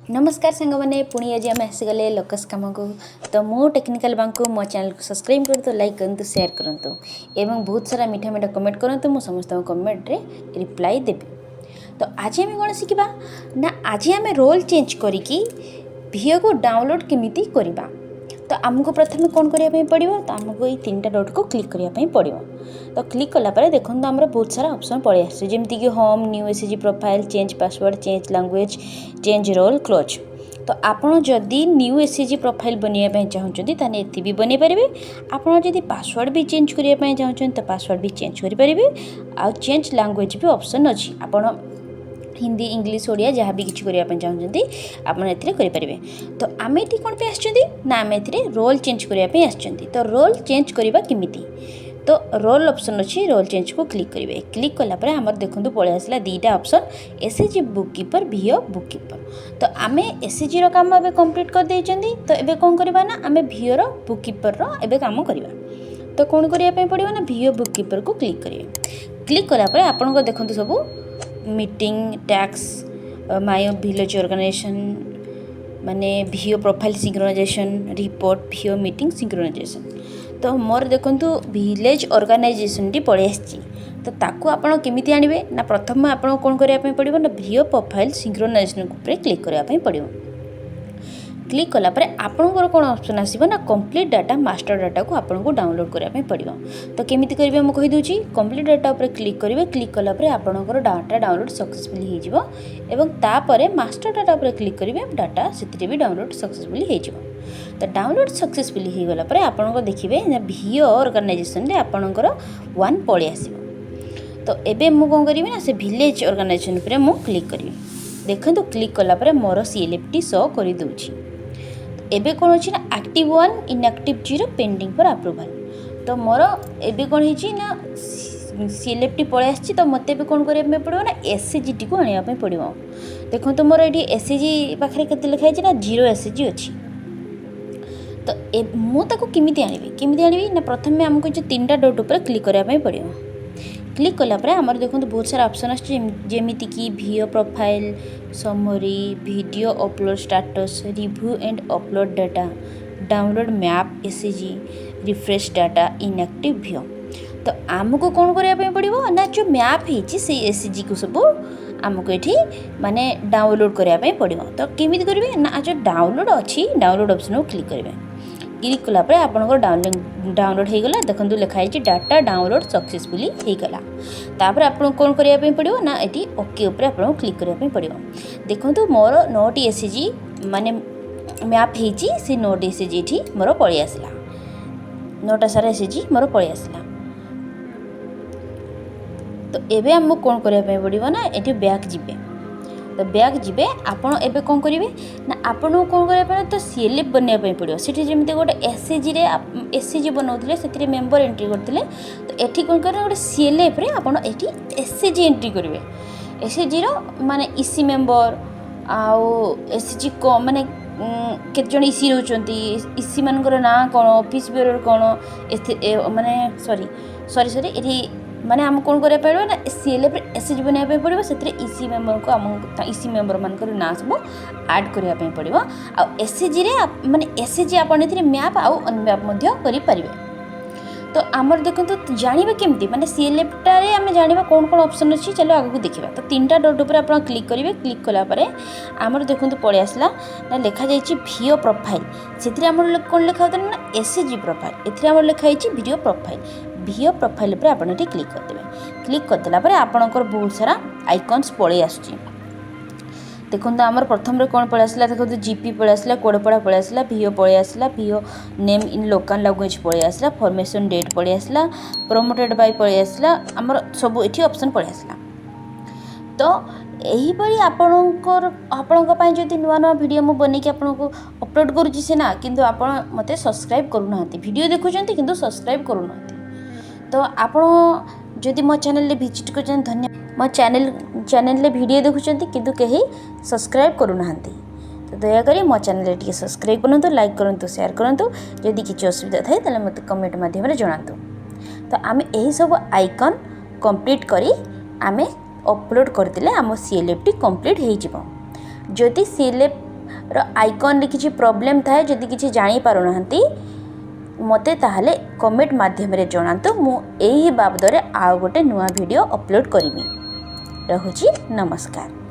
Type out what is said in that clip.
नमस्कार सांग मैंने पुणी आज आम आसीगले लोकस कम को तो मो टेक्निकल बैंक को मो चैनल को सब्सक्राइब करते लाइक करते शेयर करते एवं बहुत सारा मीठा मीठा कमेंट करते मो समस्त कमेंट रे रिप्लाई देवी। तो आज आम कौन शिखा ना आज आम रोल चेंज करिकी भिडियो को डाउनलोड केमिति करबा। तो आमको प्रथम कौन करने पड़ो तो आमको ये 3टा डॉट को क्लिक करने पड़ो। तो क्लिक कलापर देखो तो आमर बहुत सारा ऑप्शन पड़े आमती कि home new SHG profile change password change language change role close. तो आपड़ जदि न्यू एसएचजी प्रोफाइल बनवाई चाहते ताने ये भी बनई पारे। आपड़ जदि पासवर्ड भी चेंज करने चाहते तो पासवर्ड भी चेंज करेंगे। आ चेंज लैंग्वेज भी ऑप्शन अच्छी आपड़ हिंदी इंग्लिश ओडिया जहाँ भी किसी करने चाहते आपड़ करेंगे। तो आम ये कौन पे आना आम ए रोल चेंज करने तो रोल चेंज करवा केमिति तो रोल ऑप्शन अच्छी रोल चेंज को क्लिक करेंगे। क्लिक कलापर आमर देखो पलि आसला 2टा ऑप्शन एसएचजी बुककीपर भिओ बुककीपर। तो आम एसएचजी रो काम एबे कंप्लीट कर देइचंदी। तो एबे कौन करबा ना आम भिओ रो बुककीपर रो एबे काम करबा। तो कौन करबा पड़ो ना भिओ बुककीपर को क्लिक करेंगे। क्लिक कलापर आपन देखो सब meeting tax my village organisation माने भिओ प्रोफाइल सिंक्रोनाइजेशन रिपोर्ट भिओ मीटिंग सिंक्रोनाइजेशन। तो मोर देखु विलेज ऑर्गेनाइजेशन टी पड़े आसी। तो ताकू आपड़ केमिति आनिबे ना प्रथम आपड़ कौन करने पड़ो ना भिओ प्रोफाइल सिंक्रोनाइजेशन ऊपर क्लिक करने पड़ो। क्लिक कलापर आपणकर कौन ऑप्शन आसो ना कंप्लीट डाटा मास्टर डाटा को आपन को डाउनलोड करने पड़ो। तो केमिति करेंगे मुझे कहीदे कंप्लीट डाटा उपर क्लिक करेंगे। क्लिक कलापर आपणकर डाटा डाउनलोड सक्सेसफुली हो एवं तापर मास्टर डाटा उपर क्लिक करेंगे डाटा से भी डाउनलोड सक्सेसफुली हो। तो डाउनलोड सक्सेसफुली हो गलापर आपन देखिए भिओ ऑर्गेनाइजेशन रे आपणकर 1 पलि आसो। तो एबे मु कौन करी ना से विलेज ऑर्गेनाइजेशन उपर मु क्लिक करी देखो। क्लिक कलापर मोर CLF टी शो कर दूची। एबे कौन अच्छी ना active 1 inactive 0 pending for approval. तो मोर एबे कौन है ना CLF टी पलि आसी। तो मत कौन करने पड़ो ना एसएचजी टी को आने पड़ो। देखो तो मोर ये एसएचजी पाखे के लिखाई ना 0 एसएचजी अच्छी। तो मुझे केमिति आनी ना प्रथम आमको 3टा डॉट उपर क्लिक करने पड़ो। क्लिक कलापर आमर देखो बहुत सारा ऑप्शन आमती कि भिओ profile summary video upload status review and upload data download map SHG refresh data inactive भिओ। तो आमको कौन करने पड़ो ना जो मैप होती एसएचजी को सब आमको ये माने डाउनलोड करने पड़ो। तो केमिति करेंगे ना जो डाउनलोड अच्छी डाउनलोड ऑप्शन को क्लिक करेंगे। क्लिक कलापर आपंकर डाउनलोड हो गला। देखो लिखाई डाटा डाउनलोड सक्सेसफुली हो गला। तापर आप कौन करने पड़ो ना ये ओके उपर आपको क्लिक करने पड़ो। देखो मोर 9टी एसएचजी माने मैप होती से 9टी एसएचजी ये मोर पलि आसला 9टा सारा एसएचजी मोर पलि आसला। तो एबे हमको कौन करने पड़ो ना ये बैक जीवे। तो बैक जीवे आपड़ एबे कौन करेंगे ना आपन कौन करने तो CLF बनवाई पड़ो। से जमी गोटे एसएचजी बनाते से मेम्बर एंट्री करते। तो ये कौन करें गोटे CLF रे आपड़ ये एसएचजी एंट्री करेंगे। एसएचजी माने इसी मेम्बर आउ एसएचजी को माने केत जन इसी रोचंती इसी मानकर ना कौन ऑफिस ब्यूरो कौन माने सॉरी ये माने आम कौन करने पड़ो ना CLF एसएचजी बनवाई पड़ो। से इसी मेम्बर को आम इसी मेम्बर मान ना सब ऐड करने पड़ो। आ एसएचजी माने एसएचजी आप मैप आउ अनमैप करें। तो आमर देखो तो जाना केमती माने CLF टारे आम जाना कौन कौन ऑप्शन अच्छी चलो आगू देखा। तो 3टा डॉट उपर आप क्लिक करेंगे। क्लिक कलापर आमर देखो पलि आसला ना लिखा जाइए भिओ प्रोफाइल से कौन लिखा होता ना एसएचजी प्रोफाइल ए लिखाई भिओ प्रोफाइल। भिओ प्रोफाइल उपर आप क्लिक करदे। क्लिक करदेलापर आपणकर बहुत सारा आइकन्स पलि आसुची। देखो आमर प्रथम रे कौन पलि आसला देखो जीपी पलि आसला कोडपड़ा पलि आसला भिओ पलि आसला भिओ नेम इन लोकल लैंग्वेज पलि आसला फॉर्मेशन डेट पलि आसला प्रमोटेड बाय पलि आसला आमर सब ये ऑप्शन पलि आसला। तो यहीपरि आपणकर जदि नुआ नुआ वीडियो मु बनैकी आपको अपलोड करुँची सीना किंतु आपण मते सब्सक्राइब करूना वीडियो देखुंत किंतु सब्सक्राइब करूना। तो आपण जदि मो चैनल रे विजिट कर धन्यवाद। मो चैनल रे वीडियो देखुंत किंतु कहीं सब्सक्राइब करूना। तो दयाकोरी मो चैनल टी सब्सक्राइब करूँ लाइक करूँ शेयर करूँ। जदि किसी असुविधा थाए ताले मते कमेंट माध्यम जनातु। तो आम यही सब आइकन कंप्लीट करी आमे अपलोड करदेले आम CLF टी कंप्लीट हो। जदि CLF आइकन रे किछि प्रॉब्लम थाए जदि किछि जानि पारु नाहंती मते ताहले कमेंट माध्यम रे जणांतु मु एही बाबदरे आ गोटे नुवा वीडियो अपलोड करिमि। रहुछि नमस्कार।